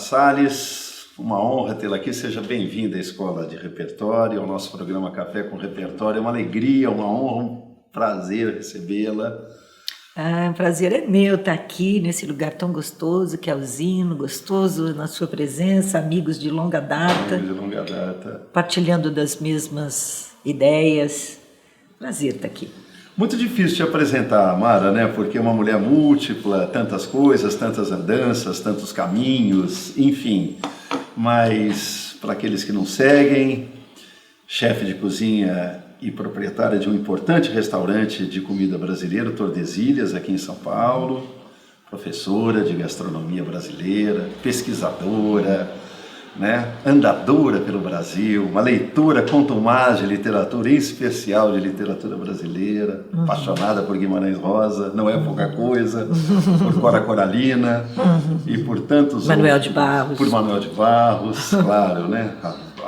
Salles, uma honra tê-la aqui, seja bem-vinda à Escola de Repertório, ao nosso programa Café com Repertório, é uma alegria, uma honra, um prazer recebê-la. O prazer é meu estar aqui nesse lugar tão gostoso, que é o Zino, gostoso na sua presença, amigos de longa data, partilhando das mesmas ideias, prazer estar aqui. Muito difícil te apresentar, Mara, né? Porque é uma mulher múltipla, tantas coisas, tantas andanças, tantos caminhos, enfim. Mas, para aqueles que não seguem, chefe de cozinha e proprietária de um importante restaurante de comida brasileira, Tordesilhas, aqui em São Paulo, professora de gastronomia brasileira, pesquisadora, né? Andadora pelo Brasil, uma leitora contumaz de literatura, em especial de literatura brasileira, apaixonada por Guimarães Rosa, não é pouca coisa, por Cora Coralina e por tantos Manuel outros, de Barros. Por Manuel de Barros, claro, né?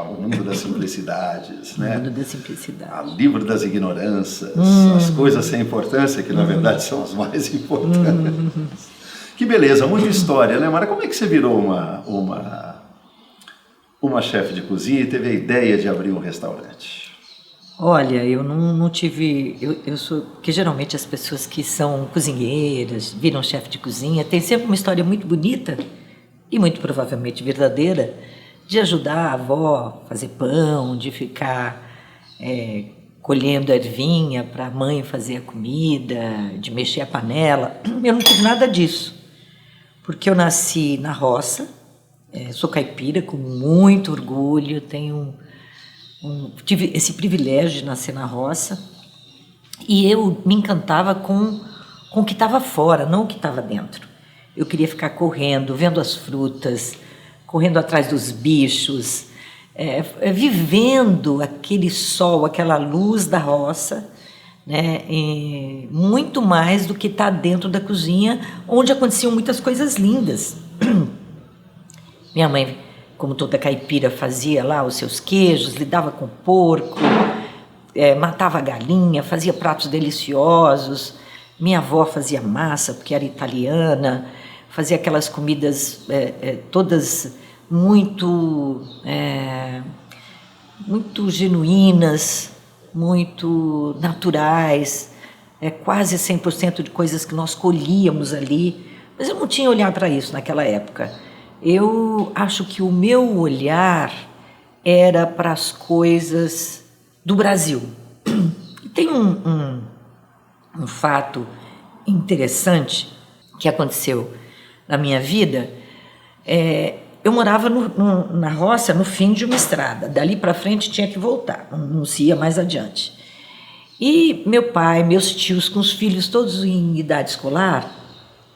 O Mundo das Simplicidades, né? O Mundo das Simplicidades. O Livro das Ignorâncias, As Coisas Sem Importância, que na verdade são as mais importantes. Que beleza, muita história, né, Mara? Como é que você virou uma chefe de cozinha e teve a ideia de abrir um restaurante? Olha, eu não tive... Eu sou... Porque geralmente as pessoas que são cozinheiras, viram chefe de cozinha, tem sempre uma história muito bonita e muito provavelmente verdadeira de ajudar a avó a fazer pão, de ficar colhendo ervinha para a mãe fazer a comida, de mexer a panela. Eu não tive nada disso, porque eu nasci na roça, sou caipira com muito orgulho, tive esse privilégio de nascer na roça e eu me encantava com o que estava fora, não o que estava dentro. Eu queria ficar correndo, vendo as frutas, correndo atrás dos bichos, vivendo aquele sol, aquela luz da roça, né? Muito mais do que está dentro da cozinha, onde aconteciam muitas coisas lindas. Minha mãe, como toda caipira, fazia lá os seus queijos, lidava com porco, matava a galinha, fazia pratos deliciosos. Minha avó fazia massa, porque era italiana, fazia aquelas comidas todas muito genuínas, muito naturais, quase 100% de coisas que nós colhíamos ali. Mas eu não tinha olhar para isso naquela época. Eu acho que o meu olhar era para as coisas do Brasil. E tem um fato interessante que aconteceu na minha vida. Eu morava na roça, no fim de uma estrada. Dali para frente tinha que voltar, não se ia mais adiante. E meu pai, meus tios, com os filhos todos em idade escolar,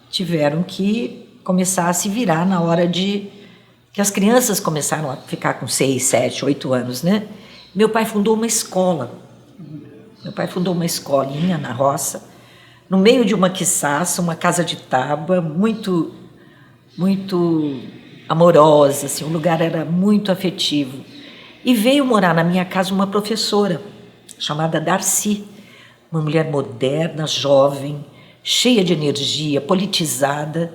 tiveram que começar a se virar na hora que as crianças começaram a ficar com 6, 7, 8 anos, né? Meu pai fundou uma escola. Meu pai fundou uma escolinha na roça, no meio de uma quiçaça, uma casa de tábua, muito, muito amorosa, assim, o lugar era muito afetivo. E veio morar na minha casa uma professora chamada Darcy, uma mulher moderna, jovem, cheia de energia, politizada.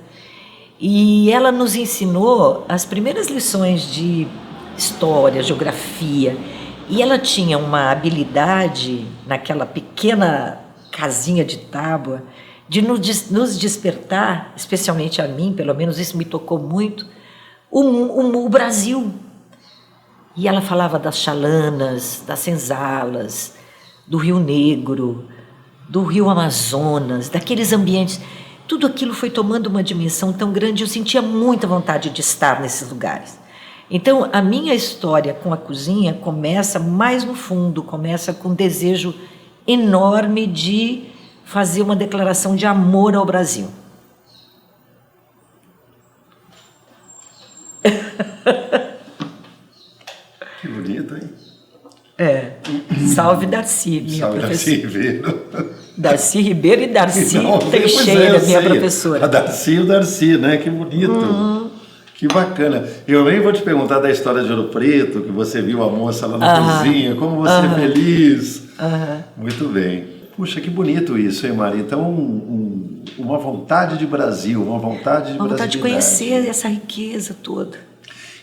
E ela nos ensinou as primeiras lições de história, geografia. E ela tinha uma habilidade, naquela pequena casinha de tábua, de nos despertar, especialmente a mim, pelo menos isso me tocou muito, o Brasil. E ela falava das chalanas, das senzalas, do Rio Negro, do Rio Amazonas, daqueles ambientes. Tudo aquilo foi tomando uma dimensão tão grande, eu sentia muita vontade de estar nesses lugares. Então, a minha história com a cozinha começa mais no fundo, começa com um desejo enorme de fazer uma declaração de amor ao Brasil. Que bonito, hein? Salve Darcy, minha Salve professora. Darcy Ribeiro. Darcy Ribeiro e Darcy Pois Teixeira, minha professora. A Darcy e o Darcy, né? Que bonito. Que bacana. Eu nem vou te perguntar da história de Ouro Preto, que você viu a moça lá na cozinha, como você é feliz. Muito bem. Puxa, que bonito isso, hein, Mari? Então, uma vontade de Brasil, uma vontade de Uma vontade de brasilidade. conhecer essa riqueza toda.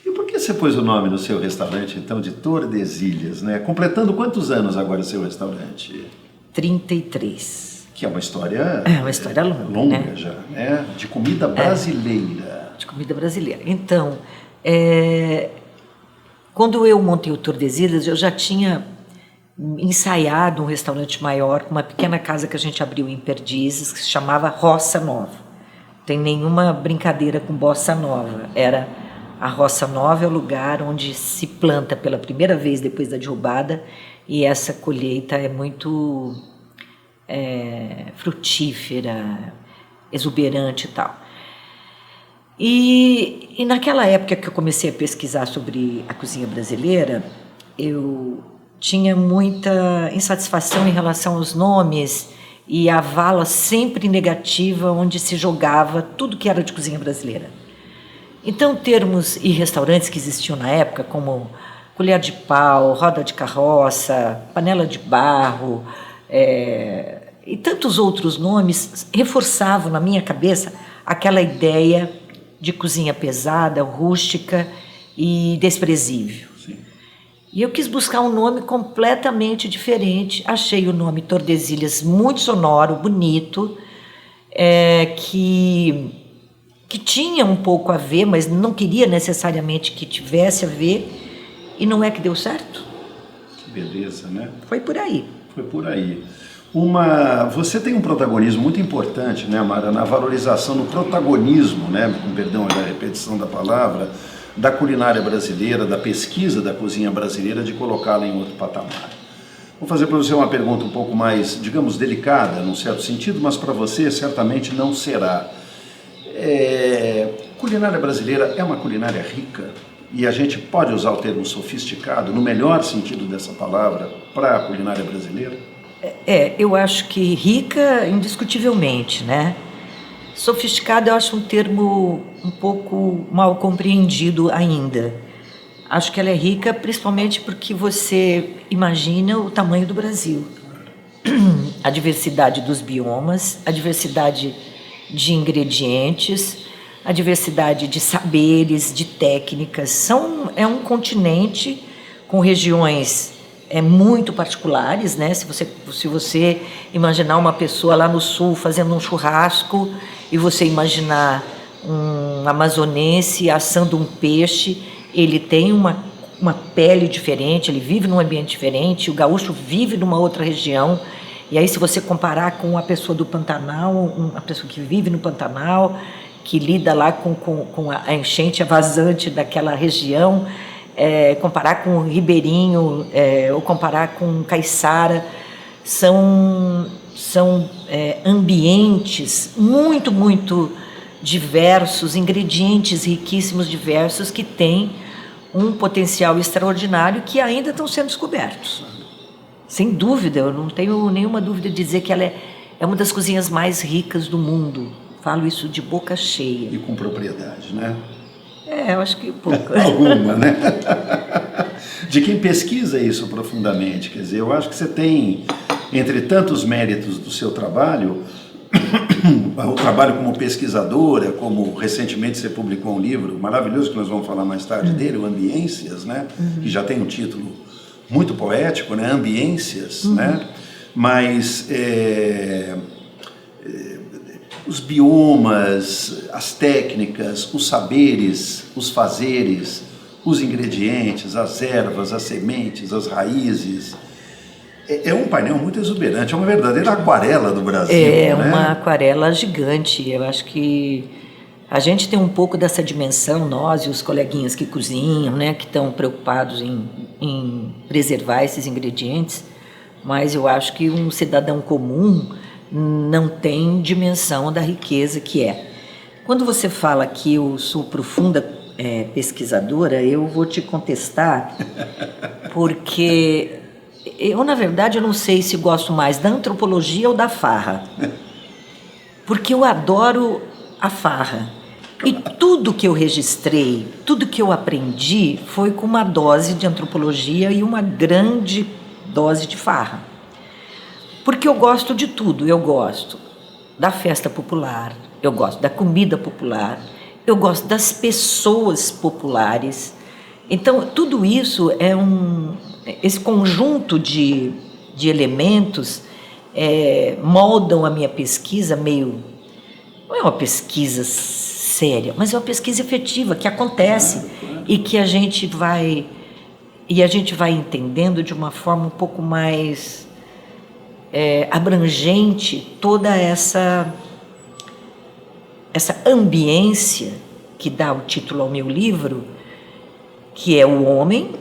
E por que você pôs o nome no seu restaurante, então, de Tordesilhas, né? Completando quantos anos agora o seu restaurante? 33. Que é uma história... É uma história longa, né? Já, né? De comida brasileira. De comida brasileira. Então, quando eu montei o Tordesilhas, eu já tinha ensaiado um restaurante maior, uma pequena casa que a gente abriu em Perdizes, que se chamava Roça Nova. Não tem nenhuma brincadeira com bossa nova. A Roça Nova é o lugar onde se planta pela primeira vez depois da derrubada, e essa colheita é muito frutífera, exuberante e tal. E naquela época que eu comecei a pesquisar sobre a cozinha brasileira, eu tinha muita insatisfação em relação aos nomes e a vala sempre negativa onde se jogava tudo que era de cozinha brasileira. Então, termos e restaurantes que existiam na época, como colher de pau, roda de carroça, panela de barro, e tantos outros nomes, reforçavam na minha cabeça aquela ideia de cozinha pesada, rústica e desprezível. Sim. E eu quis buscar um nome completamente diferente. Achei o nome Tordesilhas muito sonoro, bonito, que tinha um pouco a ver, mas não queria necessariamente que tivesse a ver, e não é que deu certo? Que beleza, né? Foi por aí. Foi por aí. Você tem um protagonismo muito importante, né, Mara, na valorização, no protagonismo, né, com perdão da repetição da palavra, da culinária brasileira, da pesquisa da cozinha brasileira, de colocá-la em outro patamar. Vou fazer para você uma pergunta um pouco mais, digamos, delicada, num certo sentido, mas para você certamente não será. Culinária brasileira é uma culinária rica, e a gente pode usar o termo sofisticado, no melhor sentido dessa palavra, para a culinária brasileira? Eu acho que rica, indiscutivelmente, né? Sofisticado eu acho um termo um pouco mal compreendido ainda. Acho que ela é rica principalmente porque você imagina o tamanho do Brasil. A diversidade dos biomas, a diversidade de ingredientes, a diversidade de saberes, de técnicas. É um continente com regiões muito particulares, né? Se você imaginar uma pessoa lá no sul fazendo um churrasco e você imaginar um amazonense assando um peixe, ele tem uma pele diferente, ele vive num ambiente diferente, o gaúcho vive numa outra região. E aí, se você comparar com a pessoa do Pantanal, uma pessoa que vive no Pantanal, que lida lá com a enchente, a vazante daquela região, comparar com o ribeirinho, ou comparar com caiçara, são ambientes muito, muito diversos, ingredientes riquíssimos, diversos, que têm um potencial extraordinário que ainda estão sendo descobertos. Sem dúvida, eu não tenho nenhuma dúvida de dizer que ela é uma das cozinhas mais ricas do mundo. Falo isso de boca cheia. E com propriedade, né? Eu acho que pouco. Alguma, né? De quem pesquisa isso profundamente. Quer dizer, eu acho que você tem, entre tantos méritos do seu trabalho, o trabalho como pesquisadora, como recentemente você publicou um livro maravilhoso, que nós vamos falar mais tarde dele, o Ambiências, né? Que já tem um título muito poético, né? Ambiências, né? Mas os biomas, as técnicas, os saberes, os fazeres, os ingredientes, as ervas, as sementes, as raízes. É um painel muito exuberante, é uma verdadeira aquarela do Brasil. É, né? Uma aquarela gigante. Eu acho que a gente tem um pouco dessa dimensão, nós e os coleguinhas que cozinham, né, que estão preocupados em preservar esses ingredientes, mas eu acho que um cidadão comum não tem dimensão da riqueza que é. Quando você fala que eu sou profunda pesquisadora, eu vou te contestar, porque eu, na verdade, eu não sei se gosto mais da antropologia ou da farra, porque eu adoro a farra. E tudo que eu registrei, tudo que eu aprendi foi com uma dose de antropologia e uma grande dose de farra. Porque eu gosto de tudo, eu gosto da festa popular, eu gosto da comida popular, eu gosto das pessoas populares. Então, tudo isso esse conjunto de elementos moldam a minha pesquisa não é uma pesquisa séria, mas é uma pesquisa efetiva, que acontece e que a gente vai entendendo de uma forma um pouco mais abrangente toda essa ambiência que dá o título ao meu livro, que é o homem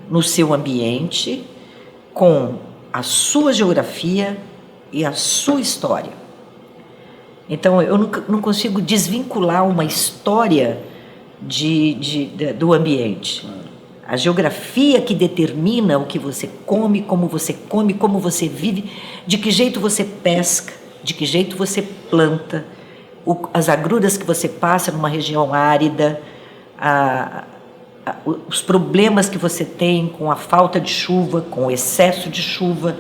no seu ambiente, com a sua geografia e a sua história. Então, eu não consigo desvincular uma história do ambiente. A geografia que determina o que você come, como você vive, de que jeito você pesca, de que jeito você planta, as agruras que você passa numa região árida, os problemas que você tem com a falta de chuva, com o excesso de chuva.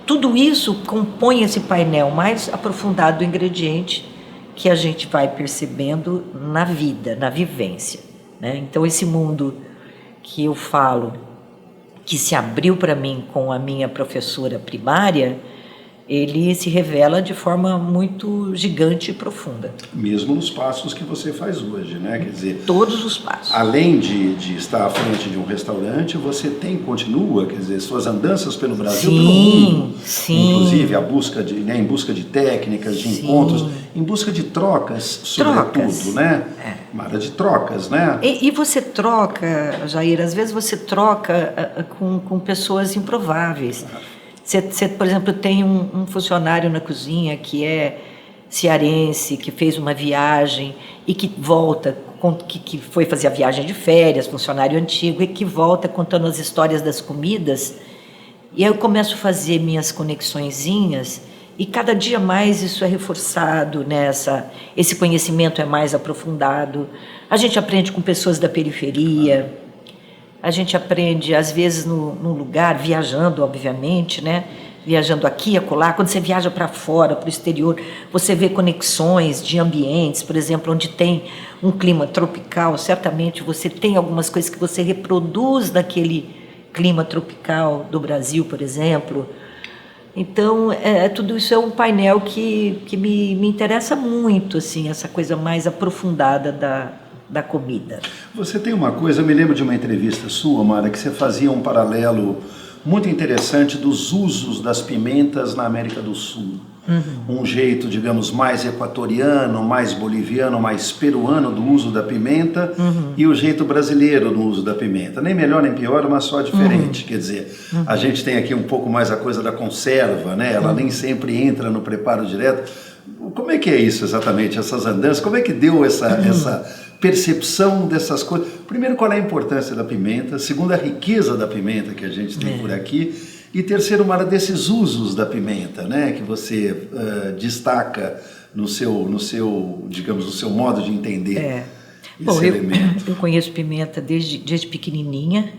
Tudo isso compõe esse painel mais aprofundado do ingrediente que a gente vai percebendo na vida, na vivência, né? Então, esse mundo que eu falo, que se abriu para mim com a minha professora primária, ele se revela de forma muito gigante e profunda. Mesmo nos passos que você faz hoje, né? Quer dizer, todos os passos. Além de estar à frente de um restaurante, você continua, quer dizer, suas andanças pelo Brasil, pelo mundo. Sim. Inclusive em busca de técnicas, de encontros, em busca de trocas, sobretudo, né? Mara, de trocas, né? E você troca, Jair, às vezes você troca com pessoas improváveis. Você, por exemplo, tem um funcionário na cozinha que é cearense, que fez uma viagem e que volta, que foi fazer a viagem de férias, funcionário antigo, e que volta contando as histórias das comidas. E aí eu começo a fazer minhas conexõezinhas e cada dia mais isso é reforçado, né? Esse conhecimento é mais aprofundado. A gente aprende com pessoas da periferia. A gente aprende, às vezes, num lugar, viajando, obviamente, né? Viajando aqui, acolá. Quando você viaja para fora, para o exterior, você vê conexões de ambientes, por exemplo, onde tem um clima tropical, certamente você tem algumas coisas que você reproduz daquele clima tropical do Brasil, por exemplo. Então, tudo isso é um painel que me interessa muito, assim, essa coisa mais aprofundada da comida. Você tem uma coisa, eu me lembro de uma entrevista sua, Mara, que você fazia um paralelo muito interessante dos usos das pimentas na América do Sul. Um jeito, digamos, mais equatoriano, mais boliviano, mais peruano do uso da pimenta e o jeito brasileiro do uso da pimenta. Nem melhor nem pior, mas só diferente. Quer dizer, a gente tem aqui um pouco mais a coisa da conserva, né? Ela nem sempre entra no preparo direto. Como é que é isso exatamente, essas andanças? Como é que deu essa percepção dessas coisas? Primeiro, qual é a importância da pimenta? Segundo, a riqueza da pimenta que a gente tem por aqui. E terceiro, Mara, desses usos da pimenta, né, que você destaca no seu, digamos, no seu modo de entender esse elemento. Eu conheço pimenta desde pequenininha,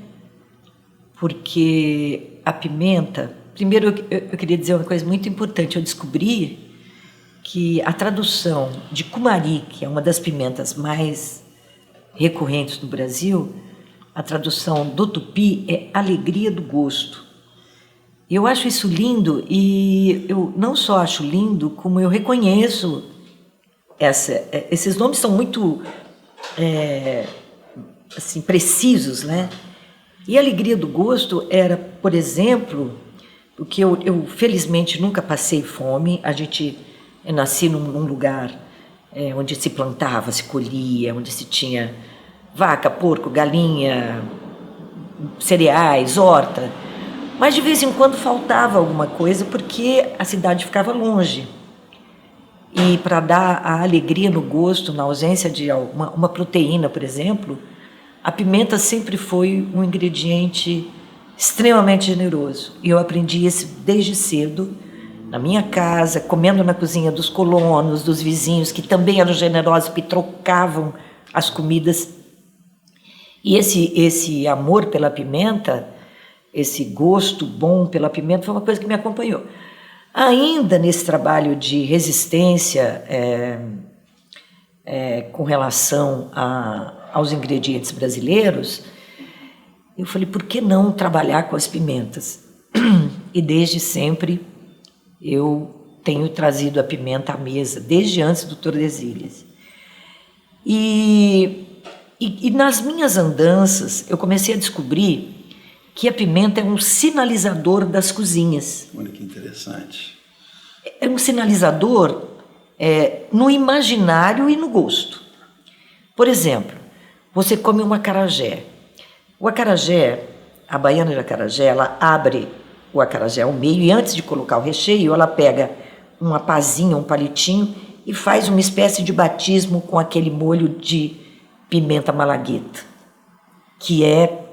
porque a pimenta... Primeiro, eu queria dizer uma coisa muito importante. Eu descobri que a tradução de cumari, que é uma das pimentas mais recorrentes no Brasil, a tradução do tupi é alegria do gosto. Eu acho isso lindo e eu não só acho lindo, como eu reconheço esses nomes são muito assim, precisos, né? E a alegria do gosto era, por exemplo, o que eu felizmente nunca passei fome. Eu nasci num lugar onde se plantava, se colhia, onde se tinha vaca, porco, galinha, cereais, horta. Mas de vez em quando faltava alguma coisa porque a cidade ficava longe. E para dar a alegria no gosto, na ausência de uma proteína, por exemplo, a pimenta sempre foi um ingrediente extremamente generoso. E eu aprendi isso desde cedo, na minha casa, comendo na cozinha dos colonos, dos vizinhos, que também eram generosos, que trocavam as comidas. E esse amor pela pimenta, esse gosto bom pela pimenta, foi uma coisa que me acompanhou. Ainda nesse trabalho de resistência com relação aos ingredientes brasileiros, eu falei, por que não trabalhar com as pimentas? E desde sempre eu tenho trazido a pimenta à mesa, desde antes do Tordesilhas. E nas minhas andanças eu comecei a descobrir que a pimenta é um sinalizador das cozinhas. Olha que interessante. É um sinalizador no imaginário e no gosto. Por exemplo, você come um acarajé. O acarajé, a baiana de acarajé, ela abre o acarajé ao meio e antes de colocar o recheio, ela pega uma pazinha, um palitinho e faz uma espécie de batismo com aquele molho de pimenta malagueta, que é,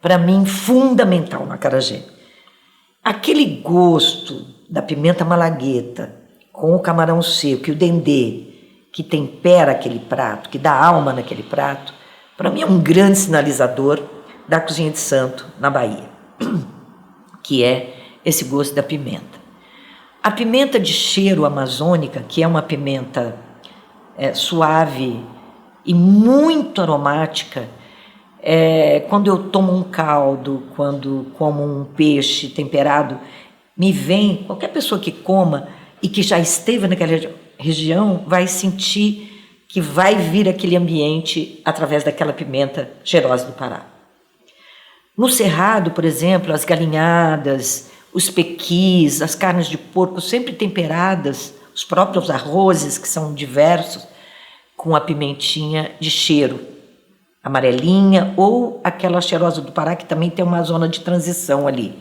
para mim, fundamental no acarajé. Aquele gosto da pimenta malagueta com o camarão seco e o dendê, que tempera aquele prato, que dá alma naquele prato, para mim é um grande sinalizador da cozinha de santo na Bahia, que é esse gosto da pimenta. A pimenta de cheiro amazônica, que é uma pimenta suave e muito aromática, quando eu tomo um caldo, quando como um peixe temperado, me vem, qualquer pessoa que coma e que já esteve naquela região vai sentir que vai vir aquele ambiente através daquela pimenta cheirosa do Pará. No Cerrado, por exemplo, as galinhadas, os pequis, as carnes de porco sempre temperadas, os próprios arrozes, que são diversos, com a pimentinha de cheiro, amarelinha, ou aquela cheirosa do Pará, que também tem uma zona de transição ali.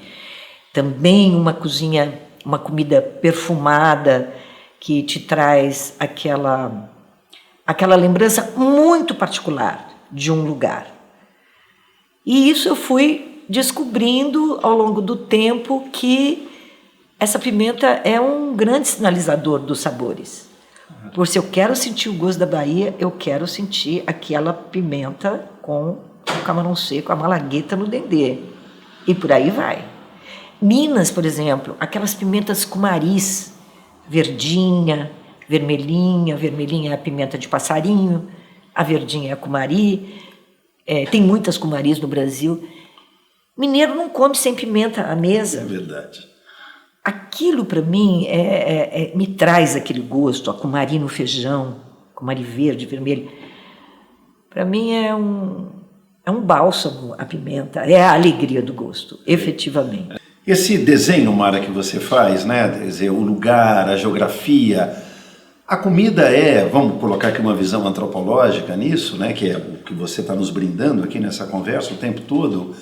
Também uma cozinha, uma comida perfumada, que te traz aquela lembrança muito particular de um lugar. E isso eu fui descobrindo ao longo do tempo que essa pimenta é um grande sinalizador dos sabores. Por se eu quero sentir o gosto da Bahia, eu quero sentir aquela pimenta com o camarão seco, a malagueta no dendê. E por aí vai. Minas, por exemplo, aquelas pimentas cumaris, verdinha, vermelhinha é a pimenta de passarinho, a verdinha é a cumari, tem muitas cumaris no Brasil. Mineiro não come sem pimenta à mesa. É verdade. Aquilo, para mim, me traz aquele gosto, a cumari no feijão, cumari verde, vermelho. Para mim é um bálsamo a pimenta, é a alegria do gosto, efetivamente. Esse desenho, Mara, que você faz, né? Quer dizer, o lugar, a geografia, a comida vamos colocar aqui uma visão antropológica nisso, né? Que é o que você está nos brindando aqui nessa conversa o tempo todo.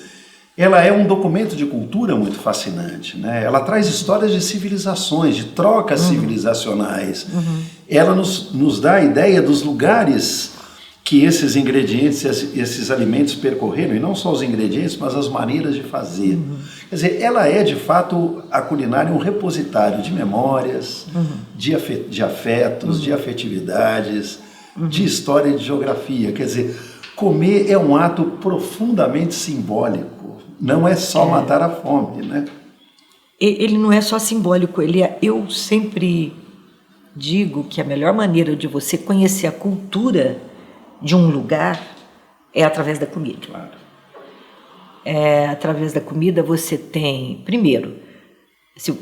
Ela é um documento de cultura muito fascinante, né? Ela traz histórias de civilizações, de trocas civilizacionais. Ela nos dá a ideia dos lugares que esses ingredientes, esses alimentos percorreram, e não só os ingredientes, mas as maneiras de fazer. Quer dizer, ela é, de fato, a culinária, um repositário de memórias, de afetos, de afetividades, de história e de geografia. Quer dizer, comer é um ato profundamente simbólico, não é só matar a fome, né? Ele não é só simbólico, eu sempre digo que a melhor maneira de você conhecer a cultura de um lugar é através da comida. Claro. Através da comida você tem, primeiro,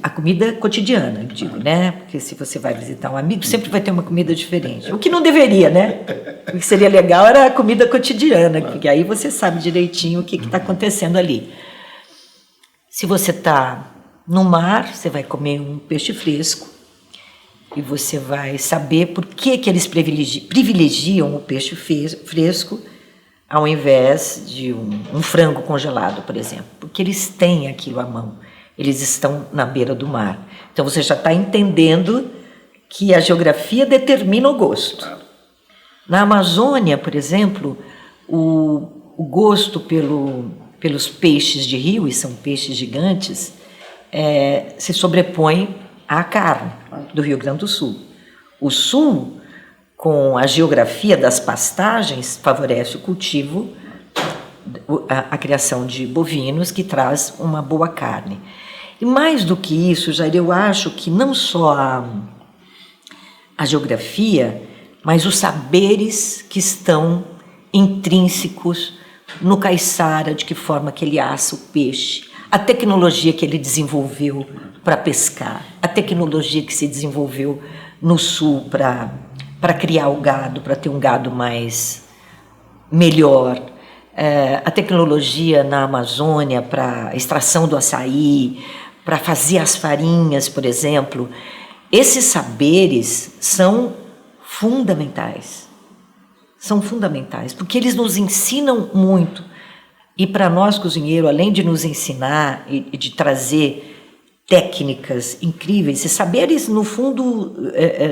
a comida cotidiana, eu digo, né? Porque se você vai visitar um amigo, sempre vai ter uma comida diferente. O que não deveria, né? O que seria legal era a comida cotidiana, porque aí você sabe direitinho o que está acontecendo ali. Se você está no mar, você vai comer um peixe fresco e você vai saber por que eles privilegiam o peixe fresco ao invés de um frango congelado, por exemplo. Porque eles têm aquilo à mão. Eles estão na beira do mar. Então você já está entendendo que a geografia determina o gosto. Na Amazônia, por exemplo, o gosto pelos peixes de rio, e são peixes gigantes, se sobrepõe à carne do Rio Grande do Sul. O Sul, com a geografia das pastagens, favorece o cultivo, a criação de bovinos, que traz uma boa carne. E mais do que isso, Jair, eu acho que não só a geografia, mas os saberes que estão intrínsecos no caiçara, de que forma que ele assa o peixe, a tecnologia que ele desenvolveu para pescar, a tecnologia que se desenvolveu no sul para criar o gado, para ter um gado melhor, a tecnologia na Amazônia para extração do açaí, para fazer as farinhas, por exemplo. Esses saberes são fundamentais. São fundamentais, porque eles nos ensinam muito. E para nós, cozinheiros, além de nos ensinar e de trazer técnicas incríveis, e saberes, no fundo,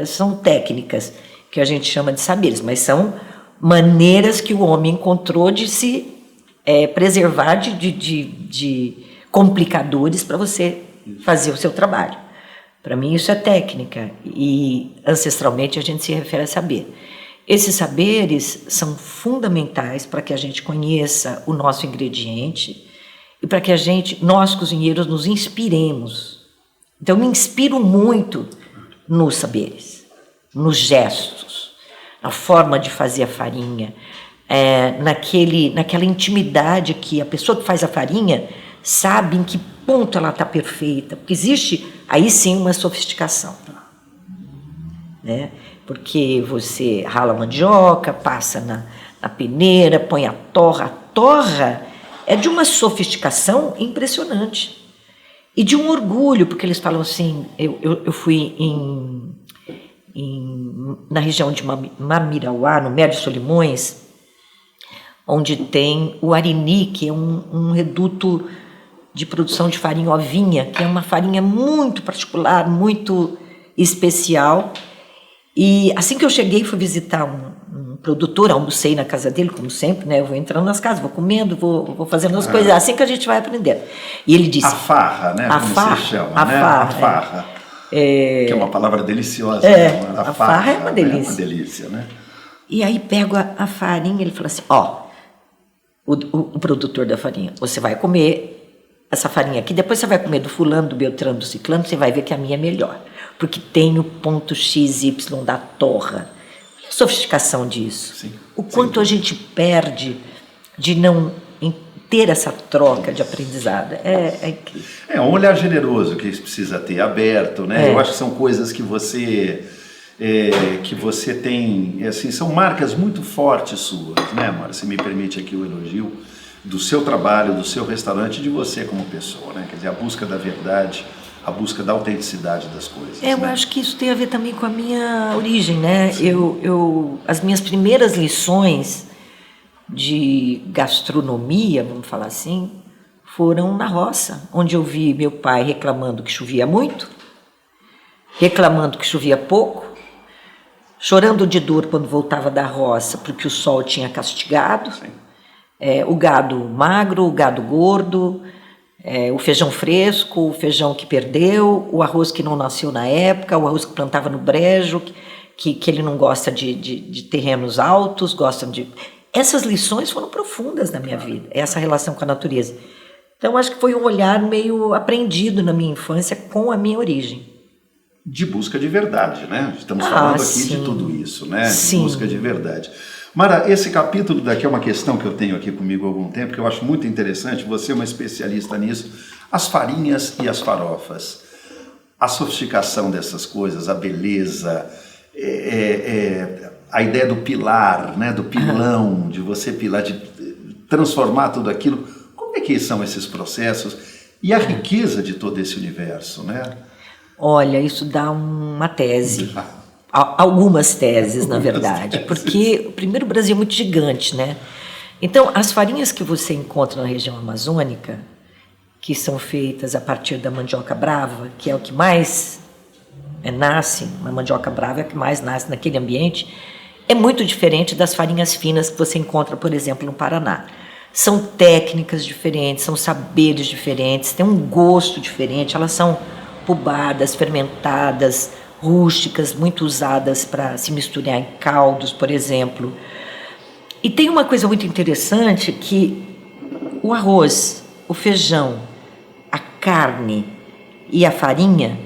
são técnicas, que a gente chama de saberes, mas são maneiras que o homem encontrou de se preservar de complicadores para você fazer o seu trabalho. Para mim isso é técnica e ancestralmente a gente se refere a saber. Esses saberes são fundamentais para que a gente conheça o nosso ingrediente e para que nós cozinheiros, nos inspiremos. Então, eu me inspiro muito nos saberes, nos gestos, na forma de fazer a farinha, naquela intimidade que a pessoa que faz a farinha sabe em que ponto ela está perfeita, porque existe aí sim uma sofisticação, né? Porque você rala a mandioca, passa na peneira, põe a torra é de uma sofisticação impressionante e de um orgulho, porque eles falam assim, eu fui na região de Mamirauá, no Médio Solimões, onde tem o Arini, que é um reduto de produção de farinha ovinha, que é uma farinha muito particular, muito especial. E assim que eu cheguei, fui visitar um produtor, almocei na casa dele, como sempre, né? Eu vou entrando nas casas, vou comendo, vou fazendo as coisas, assim que a gente vai aprendendo. E ele disse... A farra, né? A como farra, se chama, a né? farra, A farra. Que é uma palavra deliciosa. Né? A farra é uma delícia. É uma delícia, né? E aí pego a farinha, ele fala assim, o produtor da farinha, você vai comer essa farinha aqui, depois você vai comer do fulano, do beltrano, do ciclano, você vai ver que a minha é melhor, porque tem o ponto XY da torra. E a sofisticação disso? Sim, o quanto a gente perde de não ter essa troca de aprendizado. É incrível. É um olhar generoso que precisa ter, aberto, né? Eu acho que são coisas que você tem, assim, são marcas muito fortes suas, né, Mara? Se me permite aqui o elogio do seu trabalho, do seu restaurante, de você como pessoa, né? Quer dizer, a busca da verdade, a busca da autenticidade das coisas. Eu né? acho que isso tem a ver também com a minha origem, né? As minhas primeiras lições de gastronomia, vamos falar assim, foram na roça, onde eu vi meu pai reclamando que chovia muito, reclamando que chovia pouco, chorando de dor quando voltava da roça porque o sol tinha castigado, o gado magro, o gado gordo, o feijão fresco, o feijão que perdeu, o arroz que não nasceu na época, o arroz que plantava no brejo, que ele não gosta de terrenos altos, gosta de... Essas lições foram profundas na minha vida, essa relação com a natureza. Então, acho que foi um olhar meio aprendido na minha infância com a minha origem. De busca de verdade, né? Estamos falando aqui sim. de tudo isso, né? Sim. De busca de verdade. Mara, esse capítulo daqui é uma questão que eu tenho aqui comigo há algum tempo, que eu acho muito interessante, você é uma especialista nisso, as farinhas e as farofas. A sofisticação dessas coisas, a beleza, a ideia do pilar, né? Do pilão, de você pilar, de transformar tudo aquilo. Como é que são esses processos e a riqueza de todo esse universo, né? Olha, isso dá uma tese, algumas teses, na verdade, porque, primeiro, o Brasil é muito gigante, né? Então, as farinhas que você encontra na região amazônica, que são feitas a partir da mandioca brava, que é o que mais nasce, a mandioca brava é a que mais nasce naquele ambiente, é muito diferente das farinhas finas que você encontra, por exemplo, no Paraná. São técnicas diferentes, são saberes diferentes, têm um gosto diferente, elas são pubadas, fermentadas, rústicas, muito usadas para se misturar em caldos, por exemplo. E tem uma coisa muito interessante que o arroz, o feijão, a carne e a farinha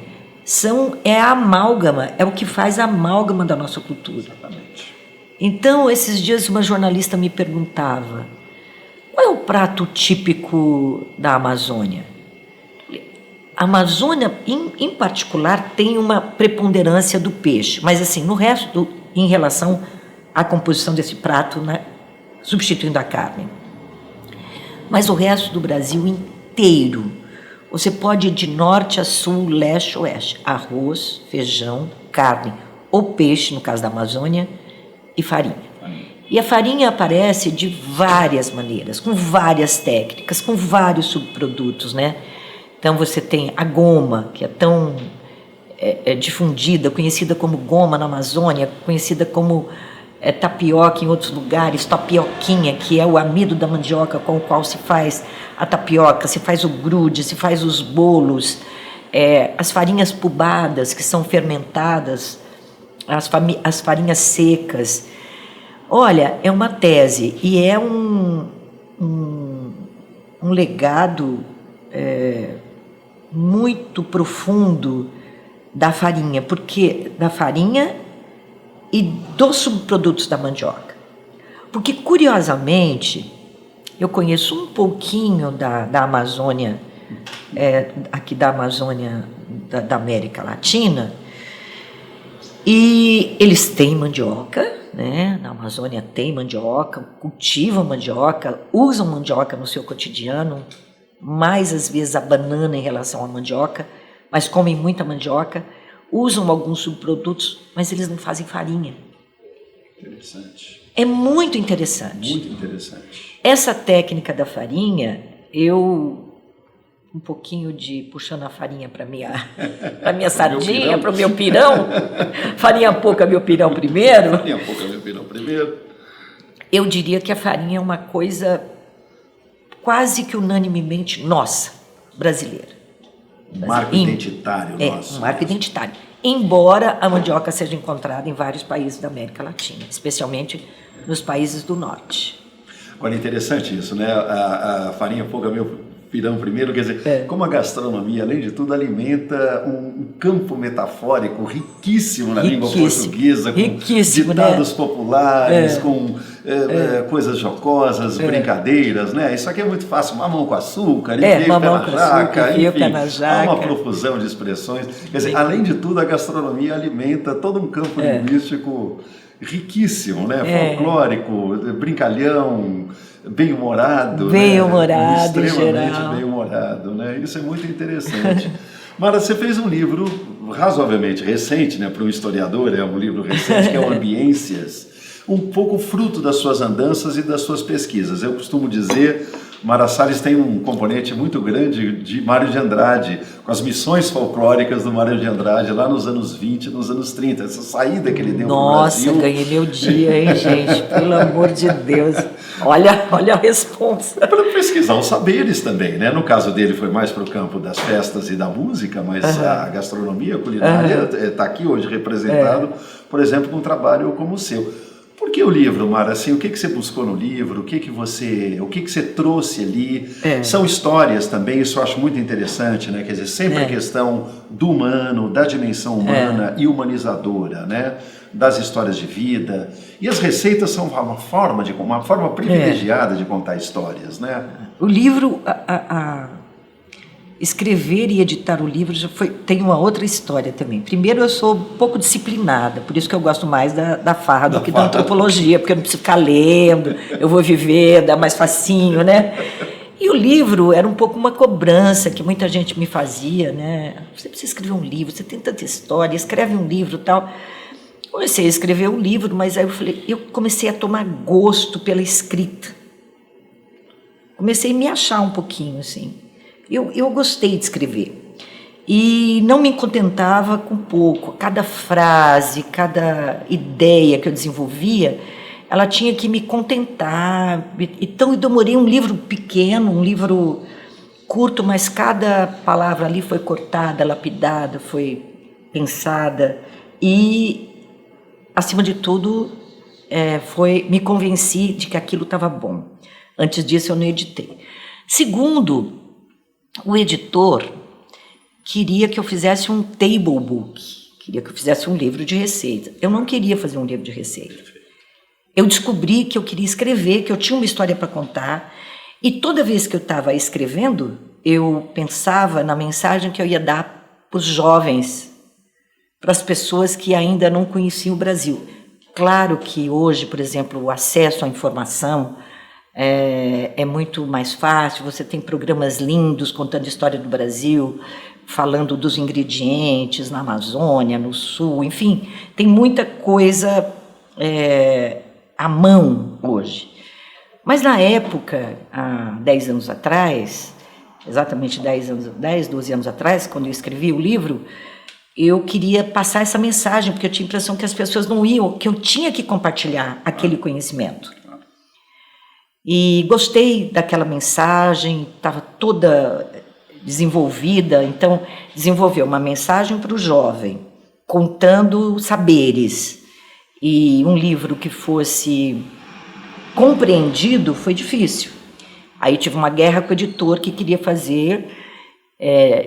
é a amálgama, é o que faz a amálgama da nossa cultura. Exatamente. Então, esses dias uma jornalista me perguntava: qual é o prato típico da Amazônia? A Amazônia, em particular, tem uma preponderância do peixe, mas assim, no resto, em relação à composição desse prato, né, substituindo a carne. Mas o resto do Brasil inteiro, você pode ir de norte a sul, leste a oeste, arroz, feijão, carne ou peixe, no caso da Amazônia, e farinha. E a farinha aparece de várias maneiras, com várias técnicas, com vários subprodutos, né? Então você tem a goma, que é tão difundida, conhecida como goma na Amazônia, conhecida como tapioca em outros lugares, tapioquinha, que é o amido da mandioca com o qual se faz a tapioca, se faz o grude, se faz os bolos, as farinhas pubadas, que são fermentadas, as farinhas secas. Olha, é uma tese e é um legado muito profundo da farinha, da farinha e dos subprodutos da mandioca. Porque, curiosamente, eu conheço um pouquinho da Amazônia, aqui da Amazônia da América Latina, e eles têm mandioca, né? Na Amazônia tem mandioca, cultivam mandioca, usam mandioca no seu cotidiano, mais às vezes a banana em relação à mandioca, mas comem muita mandioca, usam alguns subprodutos, mas eles não fazem farinha. Interessante. É muito interessante. Muito interessante. Essa técnica da farinha, um pouquinho de puxando a farinha para minha sardinha, para o meu pirão, farinha pouca, meu pirão primeiro. Farinha pouca, meu pirão primeiro. Eu diria que a farinha é uma coisa quase que unanimemente nossa, brasileira. Marco identitário nosso. Um marco identitário. Embora a mandioca seja encontrada em vários países da América Latina, especialmente nos países do norte. Agora, interessante isso, né? A farinha pouca, meu pirão primeiro, quer dizer, como a gastronomia, além de tudo, alimenta um campo metafórico riquíssimo na língua portuguesa, com ditados populares, com coisas jocosas, brincadeiras, né? Isso aqui é muito fácil, mamão com açúcar, mamão com açúcar, pé na jaca. Há uma profusão de expressões. Quer dizer, além de tudo, a gastronomia alimenta todo um campo linguístico riquíssimo, né? Folclórico, brincalhão, bem-humorado, bem-humorado, extremamente bem-humorado, né? Isso é muito interessante. Mara, você fez um livro razoavelmente recente, né? Para um historiador, é um livro recente, que é o Ambiências, um pouco fruto das suas andanças e das suas pesquisas. Eu costumo dizer, Mara Salles tem um componente muito grande de Mário de Andrade, com as missões folclóricas do Mário de Andrade, lá nos anos 20, nos anos 30, essa saída que ele deu para o Brasil. Nossa, ganhei meu dia, hein, gente? Pelo amor de Deus. Olha a responsa. Para pesquisar os saberes também, né? No caso dele foi mais para o campo das festas e da música, mas a gastronomia, a culinária está aqui hoje representado, por exemplo, com um trabalho como o seu. Por que o livro, Mara? Assim, o que você buscou no livro? O que você trouxe ali? São histórias também, isso eu acho muito interessante, né? Quer dizer, sempre a questão do humano, da dimensão humana e humanizadora, né? Das histórias de vida. E as receitas são uma forma privilegiada de contar histórias, né? O livro, escrever e editar o livro tem uma outra história também. Primeiro, eu sou um pouco disciplinada, por isso que eu gosto mais da farra do que da antropologia, porque eu não preciso ficar lendo, eu vou viver, dá mais facinho, né? E o livro era um pouco uma cobrança que muita gente me fazia, né? Você precisa escrever um livro, você tem tanta história, escreve um livro e tal. Comecei a escrever um livro, mas aí eu comecei a tomar gosto pela escrita. Comecei a me achar um pouquinho, assim. Eu gostei de escrever e não me contentava com pouco. Cada frase, cada ideia que eu desenvolvia, ela tinha que me contentar. Então eu demorei um livro pequeno, um livro curto, mas cada palavra ali foi cortada, lapidada, foi pensada e, acima de tudo, me convenci de que aquilo estava bom. Antes disso eu não editei. Segundo, o editor queria que eu fizesse um table book, queria que eu fizesse um livro de receita. Eu não queria fazer um livro de receita. Eu descobri que eu queria escrever, que eu tinha uma história para contar, e toda vez que eu estava escrevendo, eu pensava na mensagem que eu ia dar para os jovens, para as pessoas que ainda não conheciam o Brasil. Claro que hoje, por exemplo, o acesso à informação é muito mais fácil, você tem programas lindos contando a história do Brasil, falando dos ingredientes na Amazônia, no Sul, enfim, tem muita coisa à mão hoje. Mas na época, há 10 anos atrás, exatamente 12 anos atrás, quando eu escrevi o livro, eu queria passar essa mensagem, porque eu tinha a impressão que as pessoas não iam, que eu tinha que compartilhar aquele conhecimento. E gostei daquela mensagem, estava toda desenvolvida, então desenvolveu uma mensagem para o jovem, contando saberes, e um livro que fosse compreendido foi difícil. Aí tive uma guerra com o editor que queria fazer,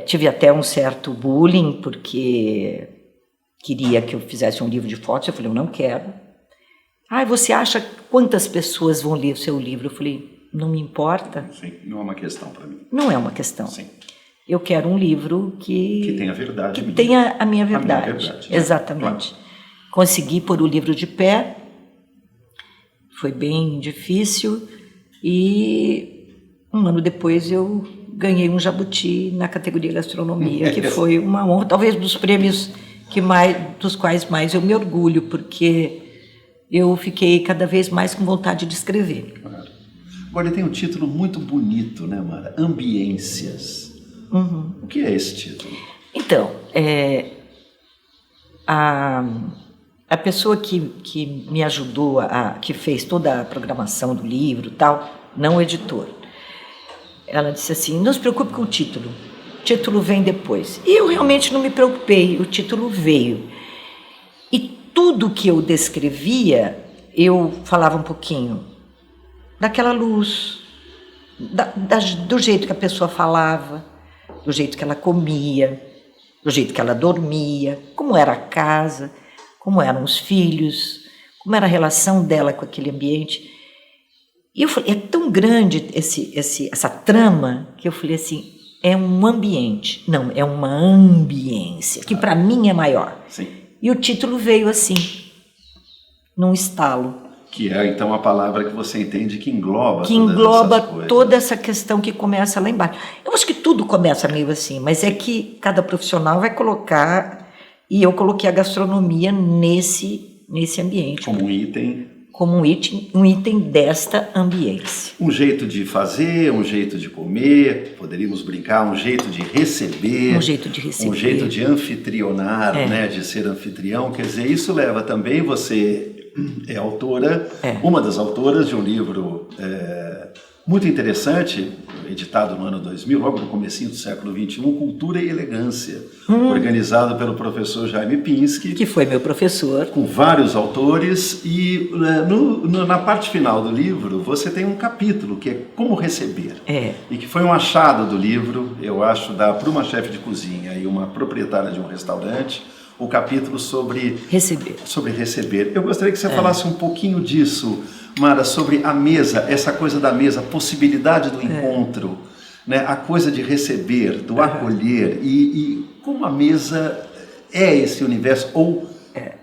tive até um certo bullying, porque queria que eu fizesse um livro de fotos, eu falei, eu não quero. Você acha quantas pessoas vão ler o seu livro? Eu falei, não me importa. Sim, não é uma questão para mim. Não é uma questão. Sim. Eu quero um livro que tenha a verdade. Que tenha a minha verdade. A minha verdade, né? Exatamente. Claro. Consegui pôr o livro de pé, foi bem difícil, e um ano depois eu ganhei um jabuti na categoria gastronomia, que foi uma honra, talvez dos prêmios dos quais mais eu me orgulho, porque eu fiquei cada vez mais com vontade de escrever. Claro. Agora ele tem um título muito bonito, né, Mara? Ambiências. Uhum. O que é esse título? Então, a pessoa que me ajudou, que fez toda a programação do livro e tal, não o editor, ela disse assim, não se preocupe com o título vem depois. E eu realmente não me preocupei, o título veio. E tudo que eu descrevia, eu falava um pouquinho daquela luz, do jeito que a pessoa falava, do jeito que ela comia, do jeito que ela dormia, como era a casa, como eram os filhos, como era a relação dela com aquele ambiente. E eu falei, é tão grande essa trama, que eu falei assim, é um ambiente, não, é uma ambiência, que para mim é maior. Sim. E o título veio assim, num estalo. Que é, então, a palavra que você entende que engloba toda essa questão que começa lá embaixo. Eu acho que tudo começa meio assim, mas é que cada profissional vai colocar, e eu coloquei a gastronomia nesse ambiente. Como um item. Como um item desta ambiência. Um jeito de fazer, um jeito de comer, poderíamos brincar, um jeito de receber. Um jeito de receber. Um jeito de anfitrionar, né, de ser anfitrião. Quer dizer, isso leva também, você é autora, uma das autoras de um livro muito interessante, editado no ano 2000, logo no comecinho do século XXI, Cultura e Elegância, organizado pelo professor Jaime Pinsky. Que foi meu professor. Com vários autores, e na parte final do livro você tem um capítulo que é Como Receber. E que foi um achado do livro, eu acho, para uma chefe de cozinha e uma proprietária de um restaurante, o capítulo sobre receber. Eu gostaria que você falasse um pouquinho disso, Mara, sobre a mesa, essa coisa da mesa, a possibilidade do encontro, né? A coisa de receber, do acolher, e como a mesa é esse universo, ou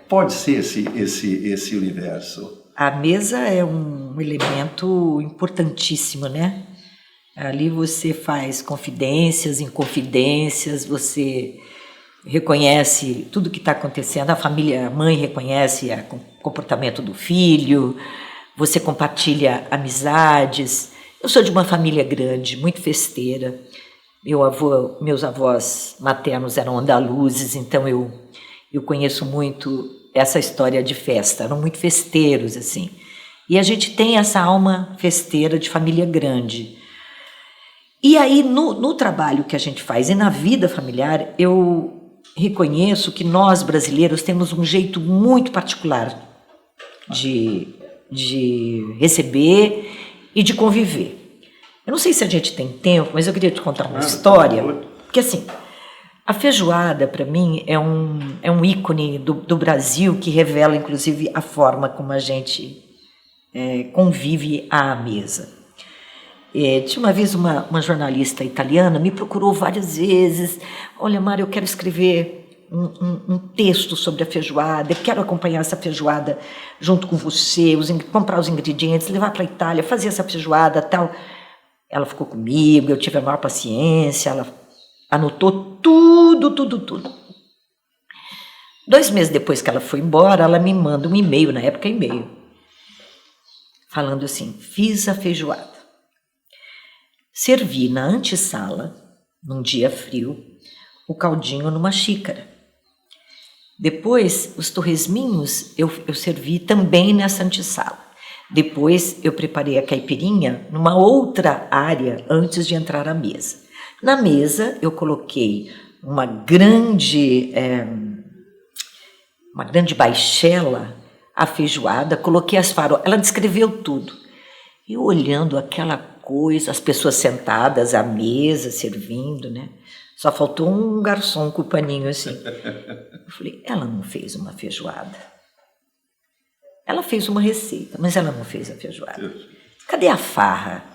pode ser esse universo. A mesa é um elemento importantíssimo, né? Ali você faz confidências, inconfidências, você reconhece tudo que está acontecendo, a mãe reconhece o comportamento do filho, você compartilha amizades. Eu sou de uma família grande, muito festeira. Meus avós maternos eram andaluzes, então eu conheço muito essa história de festa, eram muito festeiros, assim. E a gente tem essa alma festeira de família grande. E aí, no trabalho que a gente faz e na vida familiar, eu reconheço que nós, brasileiros, temos um jeito muito particular de receber e de conviver. Eu não sei se a gente tem tempo, mas eu queria te contar uma história, porque assim, A feijoada, para mim, é um ícone do Brasil que revela, inclusive, a forma como a gente convive à mesa. Tinha uma vez uma jornalista italiana me procurou várias vezes. Olha, Mara, eu quero escrever um texto sobre a feijoada, eu quero acompanhar essa feijoada junto com você, comprar os ingredientes, levar para a Itália, fazer essa feijoada tal. Ela ficou comigo, eu tive a maior paciência, ela anotou tudo. 2 meses depois que ela foi embora, ela me manda um e-mail, na época e-mail, falando assim: fiz a feijoada, servi na antessala, num dia frio, o caldinho numa xícara. Depois, os torresminhos eu servi também nessa antessala. Depois, eu preparei a caipirinha numa outra área antes de entrar à mesa. Na mesa, eu coloquei uma grande baixela, a feijoada, coloquei as farolas. Ela descreveu tudo. E olhando aquela coisa, as pessoas sentadas à mesa, servindo, né? Só faltou um garçom com o paninho assim. Eu falei, ela não fez uma feijoada. Ela fez uma receita, mas ela não fez a feijoada. Cadê a farra?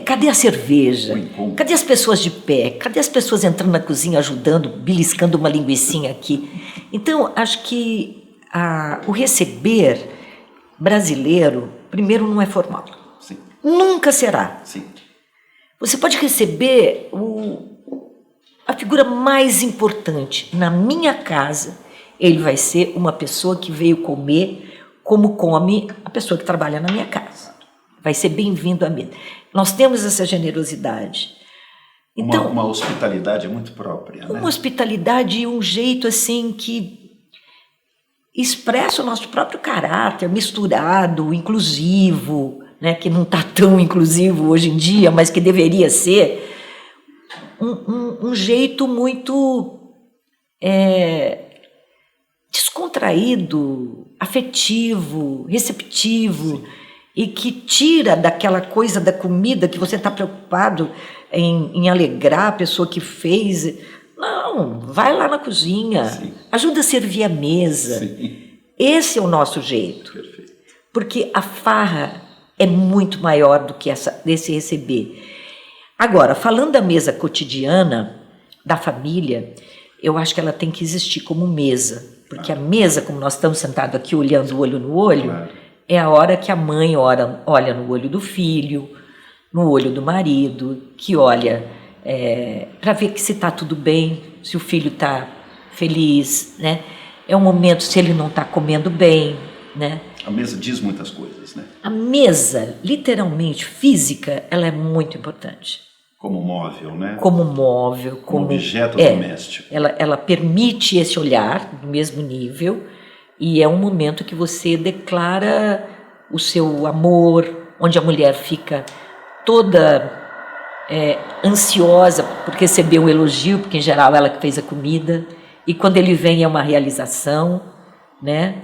Cadê a cerveja? Cadê as pessoas de pé? Cadê as pessoas entrando na cozinha, ajudando, beliscando uma linguicinha aqui? Então, acho que o receber brasileiro, primeiro, não é formal. Sim. Nunca será. Sim. Você pode receber a figura mais importante. Na minha casa, ele vai ser uma pessoa que veio comer como come a pessoa que trabalha na minha casa. Vai ser bem-vindo à mesa. Nós temos essa generosidade. Então, uma hospitalidade muito própria. Uma hospitalidade e um jeito assim que expressa o nosso próprio caráter, misturado, inclusivo, né, que não está tão inclusivo hoje em dia, mas que deveria ser. Um jeito muito descontraído, afetivo, receptivo. Sim. E que tira daquela coisa da comida que você está preocupado em alegrar a pessoa que fez. Não, vai lá na cozinha, sim, ajuda a servir a mesa. Sim. Esse é o nosso jeito. Perfeito. Porque a farra é muito maior do que esse receber. Agora, falando da mesa cotidiana, da família, eu acho que ela tem que existir como mesa. Porque a mesa, como nós estamos sentados aqui olhando o olho no olho, claro, é a hora que a mãe olha no olho do filho, no olho do marido, que olha para ver que se está tudo bem, se o filho está feliz, né? É um momento se ele não está comendo bem, né? A mesa diz muitas coisas, né? A mesa, literalmente, física, ela é muito importante. Como móvel, né? Como móvel. Como objeto doméstico. Ela permite esse olhar no mesmo nível. E é um momento que você declara o seu amor, onde a mulher fica toda ansiosa por receber um elogio, porque em geral ela que fez a comida, e quando ele vem é uma realização, né?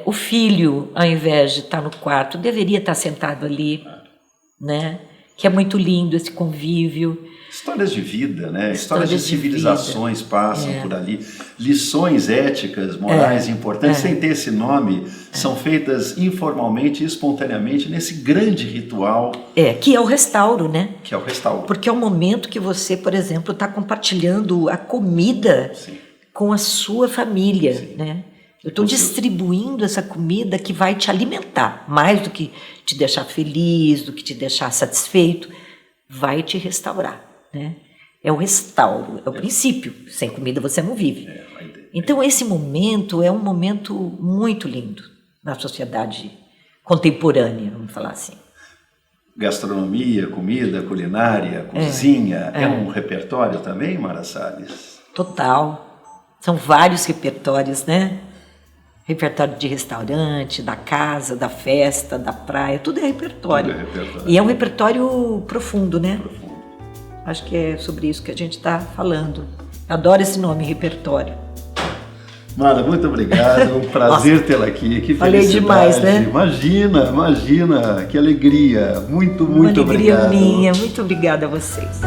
O filho, ao invés de estar no quarto, deveria estar sentado ali, né? Que é muito lindo esse convívio. Histórias de vida, né? Histórias de civilizações passam por ali. Lições éticas, morais importantes, sem ter esse nome, são feitas informalmente e espontaneamente nesse grande ritual. Que é o restauro, né? Que é o restauro. Porque é o momento que você, por exemplo, está compartilhando a comida, sim, com a sua família, sim, né? Eu estou distribuindo essa comida que vai te alimentar, mais do que te deixar feliz, do que te deixar satisfeito, vai te restaurar. Né? É o restauro, é o princípio. Sem comida você não vive. Então esse momento é um momento muito lindo na sociedade contemporânea, vamos falar assim. Gastronomia, comida, culinária, cozinha, é um repertório também, Mara Salles? Total. São vários repertórios, né? Repertório de restaurante, da casa, da festa, da praia, tudo é repertório. Tudo é repertório. E é um repertório profundo, né? Profundo. Acho que é sobre isso que a gente está falando. Adoro esse nome, repertório. Mara, muito obrigado. Um prazer tê-la aqui. Que falei demais, né? Imagina. Que alegria. Muito obrigado. Uma alegria minha. Muito obrigada a vocês.